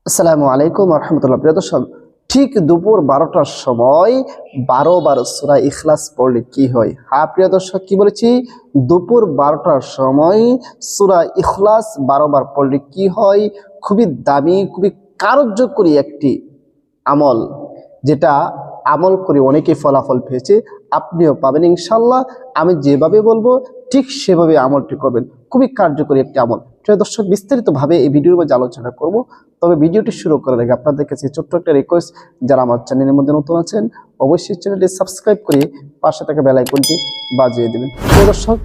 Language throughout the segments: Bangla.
আসসালামু আলাইকুম রহমতুল্লাহ। প্রিয় দর্শক, ঠিক দুপুর 12টার সময় 12বার সূরা ইখলাস পড়লে কি হয়? হ্যাঁ প্রিয় দর্শক, কি বলেছি? দুপুর 12টার সময় সূরা ইখলাস 12বার পড়লে কি হয়? খুবই দামি, খুবই কার্যকরী একটি আমল, যেটা আমল করে অনেকেই ফলাফল পেয়েছে। আপনিও পাবেন ইনশাল্লাহ। আমি যেভাবে বলবো ঠিক সেভাবে আমলটি করবেন। খুবই কার্যকরী একটি আমল। প্রিয় দর্শক, বিস্তারিতভাবে এই ভিডিওর মধ্যে আলোচনা করব। তবে ভিডিওটি শুরু করার আগে আপনাদের কাছে ছোট্ট একটা রিকোয়েস্ট, যারা আমার চ্যানেলের মধ্যে নতুন আছেন অবশ্যই চ্যানেলটি সাবস্ক্রাইব করে পাশে থাকা বেল আইকনটি বাজিয়ে দেবেন। প্রিয় দর্শক,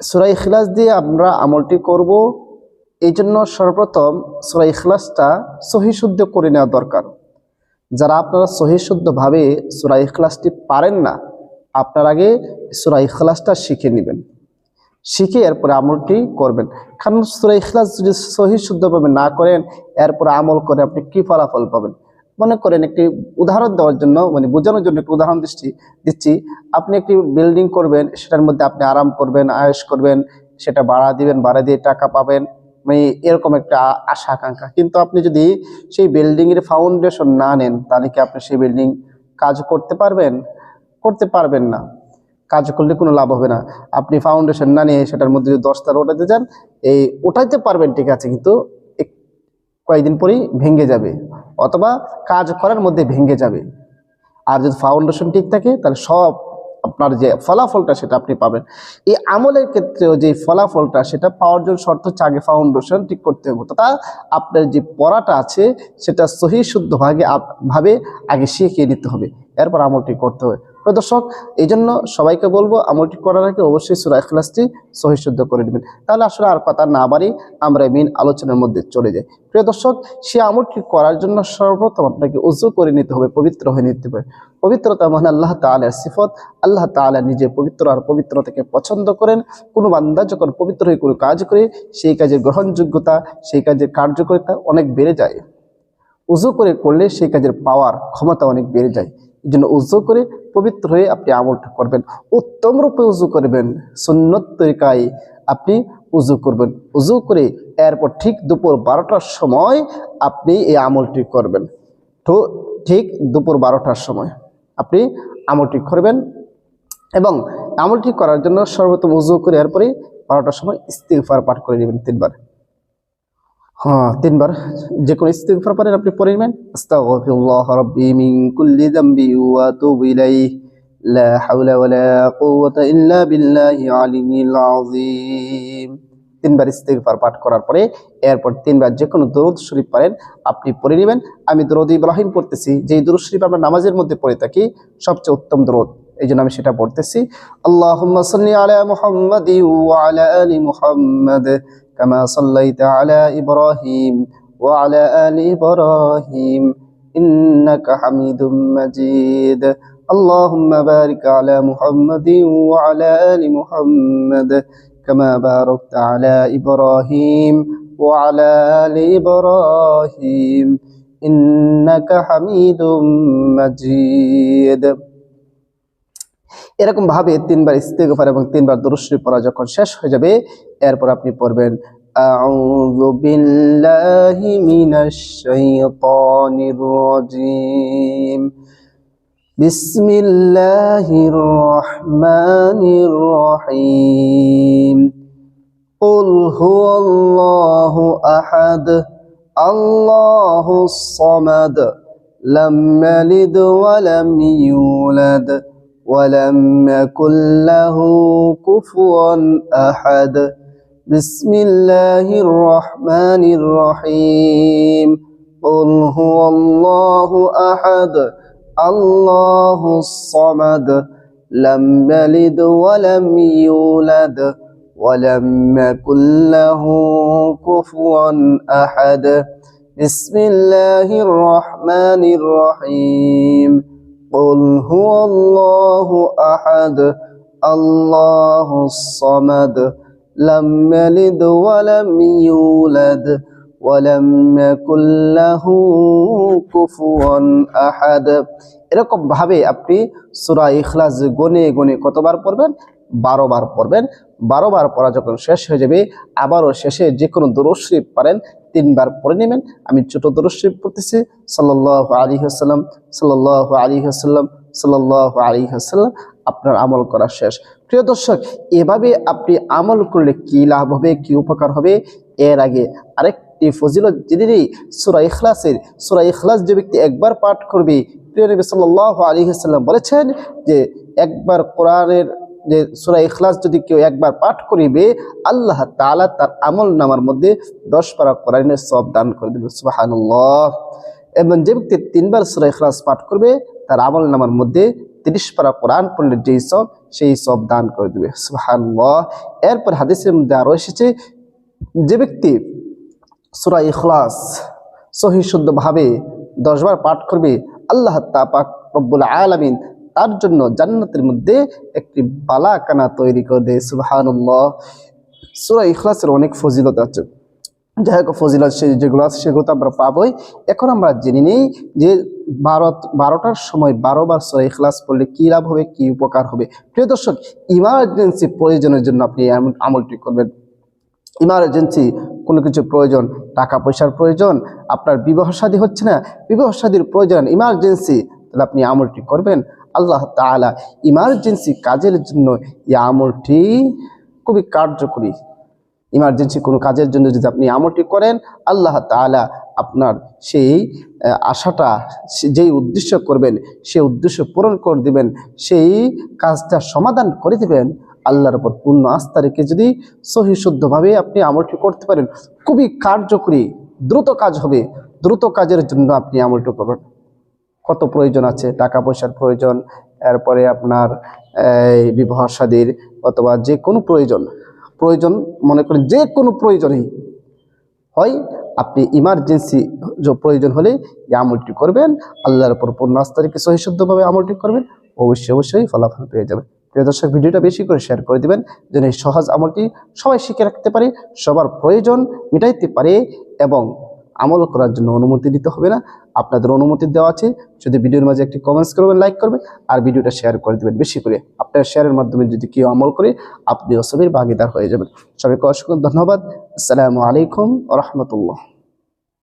সূরা ইখলাস দিয়ে আমরা আমলটি করব। এই জন্য সর্বপ্রথম সূরা ইখলাসটা সহি শুদ্ধ করে নেওয়া দরকার। যারা আপনারা সহি শুদ্ধভাবে সূরা ইখলাসটি পারেন না, আপনার আগে সূরা ইখলাসটা শিখে নেবেন, শিখে এরপরে আমলটি করবেন। কারণ সূরা ইখলাস যদি সহি শুদ্ধভাবে না করেন, এরপরে আমল করে আপনি কি ফলাফল পাবেন? মনে করেন, একটি উদাহরণ দেওয়ার জন্য, মানে বোঝানোর জন্য একটি উদাহরণ দিচ্ছি। আপনি একটি বিল্ডিং করবেন, সেটার মধ্যে আপনি আরাম করবেন, আয়েশ করবেন, সেটা ভাড়া দিবেন, ভাড়া দিয়ে টাকা পাবেন, মানে এরকম একটা আশা আকাঙ্ক্ষা। কিন্তু আপনি যদি সেই বিল্ডিংয়ের ফাউন্ডেশন না নেন, তাহলে কি আপনি সেই বিল্ডিং কাজ করতে পারবেন? করতে পারবেন না। কাজ করলে কোনো লাভ হবে না। আপনি ফাউন্ডেশন না নিয়ে সেটার মধ্যে যদি 10 তালা ওঠাতে যান, এই ওঠাইতে পারবেন ঠিক আছে, কিন্তু কয়েকদিন পরেই ভেঙে যাবে, অথবা কাজ করার মধ্যে ভেঙে যাবে। আর যদি ফাউন্ডেশন ঠিক থাকে, তাহলে সব আপনার যে ফলাফলটা সেটা আপনি পাবেন। এই আমলের ক্ষেত্রেও যে ফলাফলটা সেটা পাওয়ার জন্য শর্ত হচ্ছে আগে ফাউন্ডেশন ঠিক করতে হবে। তথা আপনার যে পড়াটা আছে সেটা সহি শুদ্ধভাবে আগে শিখিয়ে নিতে হবে, এরপর আমলটি করতে হবে। প্রিয় দর্শক, এই জন্য সবাইকে বলবো আমলটি করার আগে অবশ্যই সূরা ইখলাসটি সহি শুদ্ধ করে নেবেন। তাহলে আসলে আর কথা না বাড়ি আমরা মেইন আলোচনার মধ্যে চলে যাই। প্রিয় দর্শক, সে আমলটি করার জন্য সর্বপ্রথম আপনাকে উযু করে নিতে হবে, পবিত্র হয়ে নিতে হবে। পবিত্রতা মানে আল্লাহ তাআলার সিফত। আল্লাহ তাআলা নিজে পবিত্র, আর পবিত্রতাকে পছন্দ করেন। কোনো বান্দা যখন পবিত্র হয়ে কোনো কাজ করে, সেই কাজের গ্রহণযোগ্যতা, সেই কাজের কার্যকারিতা অনেক বেড়ে যায়। উযু করে করলে সেই কাজের পাওয়ার ক্ষমতা অনেক বেড়ে যায়। এই জন্য উযু করে পবিত্র হয়ে আপনি আমলটা করবেন। উত্তম রূপে উযু করবেন, সুন্নত তরিকায় আপনি উযু করবেন। উযু করে এরপর ঠিক দুপুর 12টার সময় আপনি এই আমলটি করবেন। তো ঠিক দুপুর 12টার সময় আপনি আমলটি করবেন, এবং আমলটি করার জন্য সর্বপ্রথম উযু করে এরপরে 12টার সময় ইস্তিগফার পাঠ করে নেবেন 3 বার। হ্যাঁ, 3 বার যে কোনো ইস্তিগফার পারেন আপনি পড়ে নেবেন। আস্তাগফিরুল্লাহ রাব্বি মিন কুল্লি যামবি ওয়া আতুবু ইলাইহি লা হাওলা ওয়ালা কুওয়াতা ইল্লা বিল্লাহি আলিয়্যিল আযীম। 3 বার ইস্তিগফার পাঠ করার পরে এরপর 3 বার যে কোনো দরুদ শরীফ পারেন আপনি পড়ে নেবেন। আমি দরুদ ইব্রাহিম পড়তেছি, যেই দরুদ শরীফ আমরা নামাজের মধ্যে পড়ে থাকি, সবচেয়ে উত্তম দরুদ, এই জন্য আমি সেটা পড়তেছি। আল্লাহুম্মা সাল্লি আলা মুহাম্মাদি ওয়া আলা আলি মুহাম্মাদ কামা সাল্লাইতা আলা ইব্রাহিম ওয়া আলা আলি ইব্রাহিম ইন্নাকা হামিদুম মাজিদ। আল্লাহুম্মা বারিক আলা মুহাম্মাদি ওয়া আলা আলি মুহাম্মাদ কামা বারাকতা আলা ইব্রাহিম ওয়া আলা আলি ইব্রাহিম ইন্নাকা হামিদুম মাজিদ। এরকম ভাবে 3 বার ইস্তিগফার এবং 3 বার দরুদ শরীফ পড়া যখন শেষ হয়ে যাবে, এরপর আপনি পড়বেন আউযু বিল্লাহি মিনাশ শাইতানির রাজীম, বিসমিল্লাহির রহমানির রহিম, কুল হুয়াল্লাহু আহাদ আল্লাহুস সামাদ লাম ইয়ালিদ ওয়া লাম ইউলাদ ولم يكن له كفوا أحد بسم الله الرحمن الرحيم قل هو الله أحد الله الصمد لم يلد ولم يولد ولم يكن له كفوا أحد بسم الله الرحمن الرحيم قل هو الله أحد الله الصمد لم يلد ولم يولد ولم يكن له كفوا أحد। এরকম ভাবে আপনি সূরা ইখলাস গনে গনে কতবার পড়বেন? 12 বার পড়বেন। 12 বার পড়া যখন শেষ হয়ে যাবে, আবারও শেষে যে কোনো দরুদ শরীফ পারেন 3 বার পড়ে নেবেন। আমি ছোট দরুদ শরীফ পড়তেছি, সাল্লাল্লাহু আলাইহি ওয়াসাল্লাম, সাল্লাল্লাহু আলাইহি ওয়াসাল্লাম, সাল্লাল্লাহু আলাইহি ওয়াসাল্লাম। আপনার আমল করা শেষ। প্রিয় দর্শক, এভাবে আপনি আমল করলে কি লাভ হবে, কি উপকার হবে? এর আগে আরেকটি ফজিলত জেনে নেই। সূরা ইখলাসের, সূরা ইখলাস যে ব্যক্তি একবার পাঠ করবে, প্রিয় নবী সাল্লাল্লাহু আলাইহি ওয়াসাল্লাম বলেছেন যে একবার কোরআনের যে সূরা ইখলাস যদি কেউ একবার পাঠ করিবে, আল্লাহ তাআলা তার আমল নামার মধ্যে 10 পারা কোরআনের সওয়াব দান করে দিবেন। সুবহানাল্লাহ। এবং যে ব্যক্তি 3 বার সূরা ইখলাস পাঠ করবে, তার আমল নামার মধ্যে 30 পারা কোরআন পড়লে যেই সওয়াব, সেই সওয়াব দান করে দিবে। সুবহানাল্লাহ। এরপর হাদিসের মধ্যে আরো এসেছে, যে ব্যক্তি সূরা ইখলাস সহি শুদ্ধভাবে 10 বার পাঠ করবে, আল্লাহ পাক রব্বুল আলামিন তার জন্য জান্নাতের মধ্যে একটি বালাখানা তৈরি করে দেয়। সুবহানাল্লাহ। সূরা ইখলাসের অনেক ফজিলত আছে, যাই হোক ফজিলত যেগুলো আছে সেগুলো তো আমরা পাবোই। এখন আমরা জেনে নিই যে 12টার সময় 12 বার সূরা ইখলাস পড়লে কি লাভ হবে, কি উপকার হবে। প্রিয় দর্শক, ইমার্জেন্সি প্রয়োজনের জন্য আপনি আমলটি করবেন। ইমার্জেন্সি কোনো কিছু প্রয়োজন, টাকা পয়সার প্রয়োজন, আপনার বিবাহ শাদী হচ্ছে না, বিবাহ শাদীর প্রয়োজন, ইমার্জেন্সি, তাহলে আপনি আমলটি করবেন। আল্লাহ তাআলা ইমার্জেন্সি কাজের জন্য এই আমলটি খুবই কার্যকরী। ইমার্জেন্সি কোনো কাজের জন্য যদি আপনি আমলটি করেন, আল্লাহ তাআলা আপনার সেই আশাটা, যেই উদ্দেশ্য করবেন সেই উদ্দেশ্য পূরণ করে দিবেন, সেই কাজটা সমাধান করে দিবেন। আল্লাহর উপর পূর্ণ আস্থা রেখে যদি সহি শুদ্ধভাবে আপনি আমলটি করতে পারেন, খুবই কার্যকরী, দ্রুত কাজ হবে। দ্রুত কাজের জন্য আপনি আমলটি করবেন। কত প্রয়োজন আছে, টাকা পয়সার প্রয়োজন, এরপরে আপনার বিবাহ শাদীর অথবা যে কোনো প্রয়োজন মনে করেন যে কোনো প্রয়োজনই হয়, আপনি ইমার্জেন্সি প্রয়োজন হলে এই আমলটি করবেন। আল্লাহর উপর পূর্ণ আস্থা রেখে সহি শুদ্ধভাবে আমলটি করবেন, অবশ্যই ফলাফল পেয়ে যাবেন। প্রিয় দর্শক, ভিডিওটা বেশি করে শেয়ার করে দিবেন, যেন এই সহজ আমলটি সবাই শিখে রাখতে পারে, সবার প্রয়োজন মিটাইতে পারে এবং আমল করার জন্য অনুমতি দিতে হবে না, আপনাদের অনুমতি দেওয়া আছে। যদি ভিডিওর মাঝে একটি কমেন্টস করবেন, লাইক করবেন আর ভিডিওটা শেয়ার করে দিবেন বেশি করে। আপনার শেয়ারের মাধ্যমে যদি কেউ আমল করে, আপনিও সবের ভাগীদার হয়ে যাবেন। সবাইকে অসংখ্য ধন্যবাদ। আসসালামু আলাইকুম ওয়া রাহমাতুল্লাহ।